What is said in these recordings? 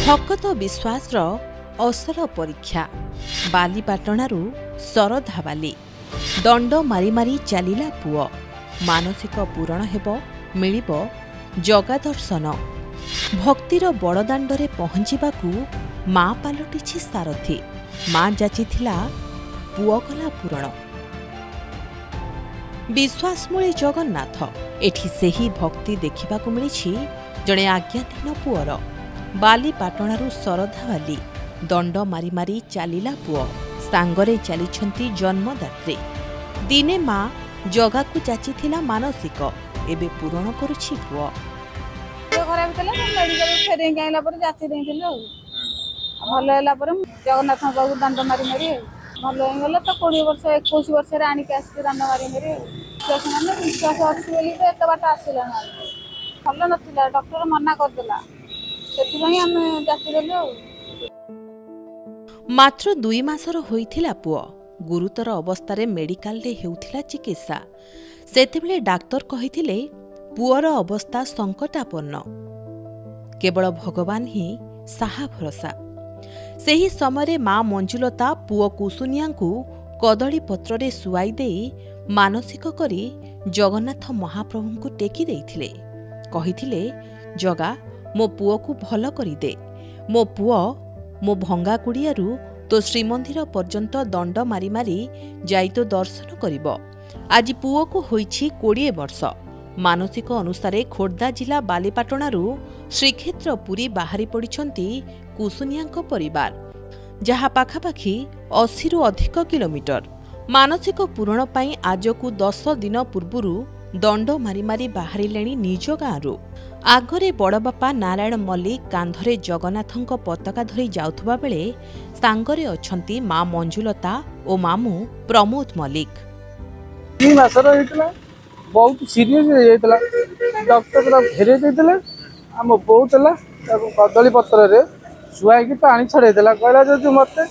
ଭକତ ବିଶ୍ୱାସର ଅସଲ ପରୀକ୍ଷା ବାଲିପାଟଣାରୁ ଶରଧା ବାଲି ଦଣ୍ଡ ମାରି ମାରି ଚାଲିଲା ପୁଅ। ମାନସିକ ପୂରଣ ହେବ, ମିଳିବ ଜଗା ଦର୍ଶନ। ଭକ୍ତିର ବଡ଼ଦାଣ୍ଡରେ ପହଞ୍ଚିବାକୁ ମା ପାଲଟିଛି ସାରଥୀ। ମା ଯାଚିଥିଲା, ପୁଅ କଲା ପୂରଣ। ବିଶ୍ୱାସମୂଳେ ଜଗନ୍ନାଥ। ଏଠି ସେହି ଭକ୍ତି ଦେଖିବାକୁ ମିଳିଛି ଜଣେ ଆଜ୍ଞାଧୀନ ପୁଅର। ବାଲିପାଟଣାରୁ ଶରଧା ବାଲି ଦଣ୍ଡ ମାରି ମାରି ଚାଲିଲା ପୁଅ। ସାଙ୍ଗରେ ଚାଲିଛନ୍ତି ଜନ୍ମଦାତ୍ରୀ। ଦିନେ ମା ଜଗାକୁ ଯାଚିଥିଲା ମାନସିକ, ଏବେ ପୂରଣ କରୁଛି ପୁଅ। ଖରାପ ଥିଲା ମେଡିକାଲ ଫେରେଇକି ଆଇଲା ପରେ ଯାଚି ଦେଇଥିଲି ଆଉ ଭଲ ହେଲା ପରେ ଜଗନ୍ନାଥଙ୍କ ପାଖକୁ ଦଣ୍ଡ ମାରି ମାରି ଭଲ ହେଇଗଲା। ତ 20 ବର୍ଷ 21 ବର୍ଷରେ ଆଣିକି ଆସିଛି ଦଣ୍ଡ ମାରି ମାରି। ବିଶ୍ୱାସ ଅଛି ବୋଲି ତ ଏତେ ବାଟ ଆସିଲା ନା। ଭଲ ନଥିଲା, ଡକ୍ଟର ମନା କରିଦେଲା, ସେଥିପାଇଁ ଆମେ ଯାଚି ଦେଲୁ ଆଉ। ମାତ୍ର 2 ମାସର ହୋଇଥିଲା ପୁଅ। ଗୁରୁତର ଅବସ୍ଥାରେ ମେଡିକାଲରେ ହେଉଥିଲା ଚିକିତ୍ସା। ସେତେବେଳେ ଡାକ୍ତର କହିଥିଲେ ପୁଅର ଅବସ୍ଥା ସଙ୍କଟାପନ୍ନ, କେବଳ ଭଗବାନ ହିଁ ସାହା ଭରସା। ସେହି ସମୟରେ ମା ମଞ୍ଜୁଲତା ପୁଅ କୁସୁନିଆଙ୍କୁ କଦଳୀ ପତ୍ରରେ ଶୁଆଇ ଦେଇ ମାନସିକ କରି ଜଗନ୍ନାଥ ମହାପ୍ରଭୁଙ୍କୁ ଟେକି ଦେଇଥିଲେ। କହିଥିଲେ, ଜଗା ମୋ ପୁଅକୁ ଭଲ କରିଦେ। ମୋ ପୁଅ ମୋ ଭଙ୍ଗା କୁଡ଼ିଆରୁ ତୋ ଶ୍ରୀମନ୍ଦିର ପର୍ଯ୍ୟନ୍ତ ଦଣ୍ଡ ମାରି ମାରି ଯାଇ ତୋ ଦର୍ଶନ କରିବ। ଆଜି ପୁଅକୁ ହୋଇଛି 20 ବର୍ଷ। ମାନସିକ ଅନୁସାରେ ଖୋର୍ଦ୍ଧା ଜିଲ୍ଲା ବାଲିପାଟଣାରୁ ଶ୍ରୀକ୍ଷେତ୍ର ପୁରୀ ବାହାରି ପଡ଼ିଛନ୍ତି କୁସୁନିଆଙ୍କ ପରିବାର, ଯାହା ପାଖାପାଖି 80ରୁ ଅଧିକ କିଲୋମିଟର। ମାନସିକ ପୂରଣ ପାଇଁ ଆଜକୁ 10 ଦିନ ପୂର୍ବରୁ ଦଣ୍ଡ ମାରି ମାରି ବାହାରିଲେଣି ନିଜ ଗାଁରୁ। ଆଗରେ ବଡ଼ବାପା ନାରାୟଣ ମଲ୍ଲିକ କାନ୍ଧରେ ଜଗନ୍ନାଥଙ୍କ ପତାକା ଧରି ଯାଉଥିବା ବେଳେ ସାଙ୍ଗରେ ଅଛନ୍ତି ମା ମଞ୍ଜୁଲତା ଓ ମାମୁଁ ପ୍ରମୋଦ ମଲ୍ଲିକ। 2 ମାସର ହେଇଥିଲା, ବହୁତ ସିରିୟସ୍ ହେଇଯାଇଥିଲା। ଡକ୍ଟର ତାକୁ ଫେରେଇ ଦେଇଥିଲେ। ଆମ ବୋଉ ଥିଲା, ତାକୁ କଦଳୀ ପତ୍ରରେ ଶୁଆଇକି ପାଣି ଛଡ଼େଇଥିଲା। କହିଲା, ଯଦି ମୋତେ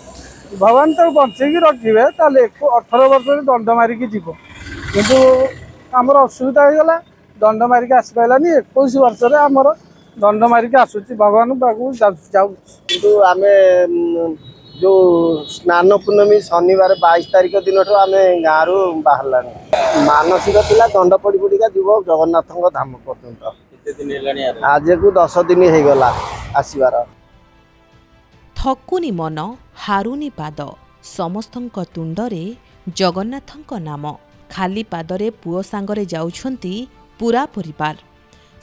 ଭଗବାନ ତାକୁ ବଞ୍ଚେଇକି ରଖିବେ ତାହେଲେ 18 ବର୍ଷରେ ଦଣ୍ଡ ମାରିକି ଯିବ। କିନ୍ତୁ ଆମର ଅସୁବିଧା ହେଇଗଲା, ଦଣ୍ଡ ମାରିକି ଆସିପାରିଲାନି। 21 ବର୍ଷରେ ଆମର ଦଣ୍ଡ ମାରିକି ଆସୁଛି, ଭଗବାନଙ୍କ ପାଖକୁ ଯାଉଛି। କିନ୍ତୁ ଆମେ ଯେଉଁ ସ୍ନାନ ପୂର୍ଣ୍ଣମୀ ଶନିବାର 22 ତାରିଖ ଦିନଠୁ ଆମେ ଗାଁରୁ ବାହାରିଲାଣି। ମାନସିକ ଥିଲା ଦଣ୍ଡ ପଡ଼ି ପଡ଼ିକା ଯିବ ଜଗନ୍ନାଥଙ୍କ ଧାମ ପର୍ଯ୍ୟନ୍ତ। ଆଜକୁ 10 ଦିନ ହେଇଗଲା ଆସିବାର। ଥକୁନି ମନ, ହାରୁନି ପାଦ, ସମସ୍ତଙ୍କ ତୁଣ୍ଡରେ ଜଗନ୍ନାଥଙ୍କ ନାମ। ଖାଲି ପାଦରେ ପୁଅ ସାଙ୍ଗରେ ଯାଉଛନ୍ତି ପୂରା ପରିବାର।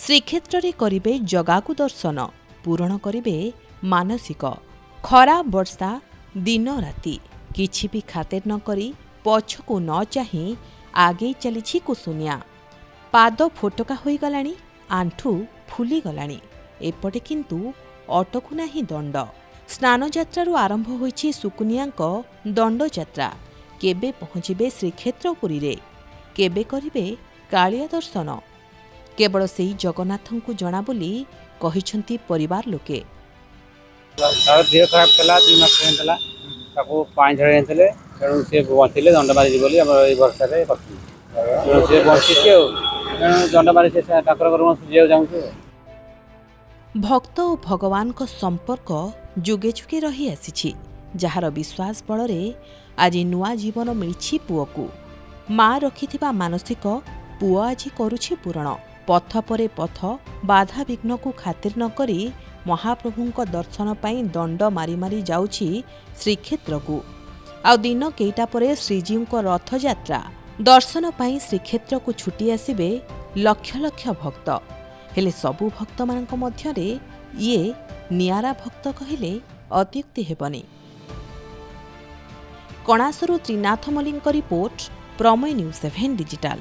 ଶ୍ରୀକ୍ଷେତ୍ରରେ କରିବେ ଜଗାକୁ ଦର୍ଶନ, ପୂରଣ କରିବେ ମାନସିକ। ଖରା ବର୍ଷା ଦିନ ରାତି କିଛି ବି ଖାତିର ନ କରି ପଛକୁ ନ ଚାହିଁ ଆଗେଇ ଚାଲିଛି କୁସୁନିଆ। ପାଦ ଫୋଟକା ହୋଇଗଲାଣି, ଆଣ୍ଠୁ ଫୁଲିଗଲାଣି। ଏପଟେ କିନ୍ତୁ ଅଟକୁ ନାହିଁ ଦଣ୍ଡ। ସ୍ନାନଯାତ୍ରାରୁ ଆରମ୍ଭ ହୋଇଛି ସୁକୁନିଆଙ୍କ ଦଣ୍ଡଯାତ୍ରା। କେବେ ପହଞ୍ଚିବେ ଶ୍ରୀକ୍ଷେତ୍ର ପୁରୀରେ, କେବେ କରିବେ କାଳିଆ ଦର୍ଶନ, କେବଳ ସେହି ଜଗନ୍ନାଥଙ୍କୁ ଜଣା ବୋଲି କହିଛନ୍ତି ପରିବାର ଲୋକେ। ତାର ଦେହ ଖରାପ ଥିଲା, 2 ମାସ ହେଇଥିଲା, ତାକୁ ପାଣି ଝାଡ଼ି ଆଣିଥିଲେ। ତେଣୁ ସେ ବଞ୍ଚିଲେ ଦଣ୍ଡ ମାରିଛି ବୋଲି ଆମର ଏଇ ବର୍ଷରେ କରିଥିଲି। ତେଣୁ ସେ ବଞ୍ଚିଛି ଆଉ, ତେଣୁ ଦଣ୍ଡ ମାରି ସେ ଠାକୁରଙ୍କର ସୁଝିବାକୁ ଚାହୁଁଛୁ। ଭକ୍ତ ଓ ଭଗବାନଙ୍କ ସମ୍ପର୍କ ଯୁଗେ ଯୁଗେ ରହି ଆସିଛି, ଯାହାର ବିଶ୍ୱାସ ବଳରେ ଆଜି ନୂଆ ଜୀବନ ମିଳିଛି ପୁଅକୁ। ମା ରଖିଥିବା ମାନସିକ ପୁଅ ଆଜି କରୁଛି ପୂରଣ। ପଥ ପରେ ପଥ ବାଧାବିଘ୍ନକୁ ଖାତିର ନ କରି ମହାପ୍ରଭୁଙ୍କ ଦର୍ଶନ ପାଇଁ ଦଣ୍ଡ ମାରି ମାରି ଯାଉଛି ଶ୍ରୀକ୍ଷେତ୍ରକୁ। ଆଉ ଦିନ କେଇଟା ପରେ ଶ୍ରୀଜୀଉଙ୍କ ରଥଯାତ୍ରା। ଦର୍ଶନ ପାଇଁ ଶ୍ରୀକ୍ଷେତ୍ରକୁ ଛୁଟି ଆସିବେ ଲକ୍ଷ ଲକ୍ଷ ଭକ୍ତ। ହେଲେ ସବୁ ଭକ୍ତମାନଙ୍କ ମଧ୍ୟରେ ଇଏ ନିଆରା ଭକ୍ତ କହିଲେ ଅତ୍ୟୁକ୍ତି ହେବନି। କଣାସରୁ ତ୍ରିନାଥ ମଲ୍ଲିକଙ୍କ ରିପୋର୍ଟ, ପ୍ରମେୟ ନ୍ୟୁଜ୍ 7 ଡିଜିଟାଲ।